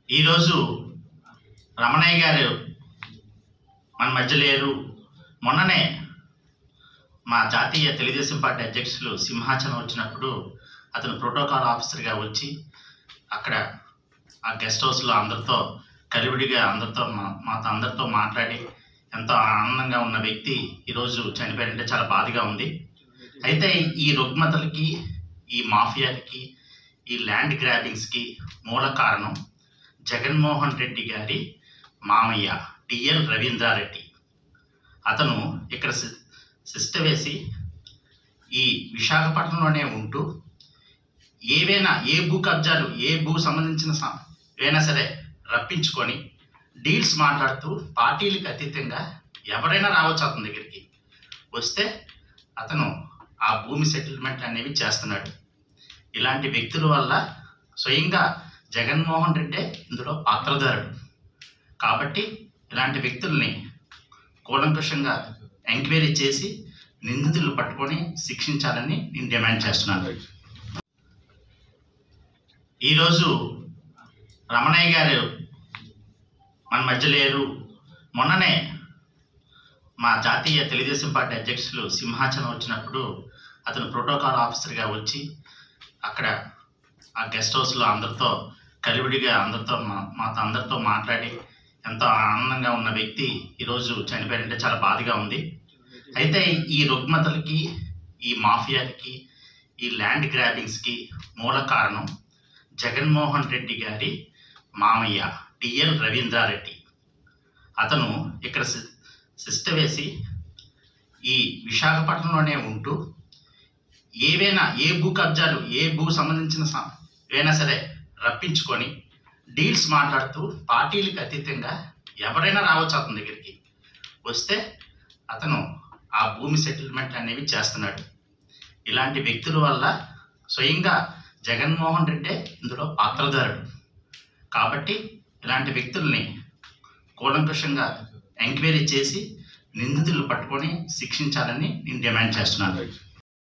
ఈరోజు రమణయ్య గారు మన మధ్య లేరు. మొన్ననే మా జాతీయ తెలుగుదేశం పార్టీ అధ్యక్షులు సింహాచలం వచ్చినప్పుడు అతను ప్రోటోకాల్ ఆఫీసర్గా వచ్చి అక్కడ ఆ గెస్ట్ హౌస్లో అందరితో కలివిడిగా అందరితో మాట్లాడి ఎంతో ఆనందంగా ఉన్న వ్యక్తి ఈరోజు చనిపోయారంటే చాలా బాధగా ఉంది. అయితే ఈ రుగ్మతలకి, ఈ మాఫియాకి, ఈ ల్యాండ్ గ్రాబింగ్స్కి మూల కారణం జగన్మోహన్ రెడ్డి గారి మామయ్య టిఎల్ రవీంద్రారెడ్డి. అతను ఇక్కడ సిస్ట వేసి ఈ విశాఖపట్నంలోనే ఉంటూ ఏ భూ కబ్జాలు, ఏ భూ సంబంధించిన ఏవైనా సరే రప్పించుకొని డీల్స్ మాట్లాడుతూ పార్టీలకు అతీతంగా ఎవరైనా రావచ్చు అతని దగ్గరికి. వస్తే అతను ఆ భూమి సెటిల్మెంట్ అనేవి చేస్తున్నాడు. ఇలాంటి వ్యక్తుల వల్ల స్వయంగా జగన్మోహన్ రెడ్డే ఇందులో పాత్రధారుడు. కాబట్టి ఇలాంటి వ్యక్తుల్ని కూలంకషంగా ఎంక్వైరీ చేసి నిందితులు పట్టుకొని శిక్షించాలని నేను డిమాండ్ చేస్తున్నాను. ఈరోజు రమణయ్య గారు మన మధ్య లేరు. మొన్ననే మా జాతీయ తెలుగుదేశం పార్టీ అధ్యక్షులు సింహాచలం వచ్చినప్పుడు అతను ప్రోటోకాల్ ఆఫీసర్గా వచ్చి అక్కడ ఆ గెస్ట్ హౌస్లో అందరితో కలివిడిగా అందరితో మాట్లాడి ఎంతో ఆనందంగా ఉన్న వ్యక్తి ఈరోజు చనిపోయారంటే చాలా బాధగా ఉంది. అయితే ఈ రుగ్మతలకి, ఈ మాఫియాకి, ఈ ల్యాండ్ గ్రాబింగ్స్కి మూల కారణం జగన్మోహన్ రెడ్డి గారి మామయ్య టిఎల్ రవీంద్రారెడ్డి. అతను ఇక్కడ సిస్ట వేసి ఈ విశాఖపట్నంలోనే ఉంటూ ఏ భూ కబ్జాలు, ఏ భూ సంబంధించిన ఏవైనా సరే రప్పించుకొని డీల్స్ మాట్లాడుతూ పార్టీలకు అతీతంగా ఎవరైనా రావచ్చు అతని దగ్గరికి. వస్తే అతను ఆ భూమి సెటిల్మెంట్ అనేవి చేస్తున్నాడు. ఇలాంటి వ్యక్తుల వల్ల స్వయంగా జగన్మోహన్ రెడ్డే ఇందులో పాత్రధారుడు. కాబట్టి ఇలాంటి వ్యక్తుల్ని కూలంకషంగా ఎంక్వైరీ చేసి నిందితులు పట్టుకొని శిక్షించాలని నేను డిమాండ్ చేస్తున్నాను.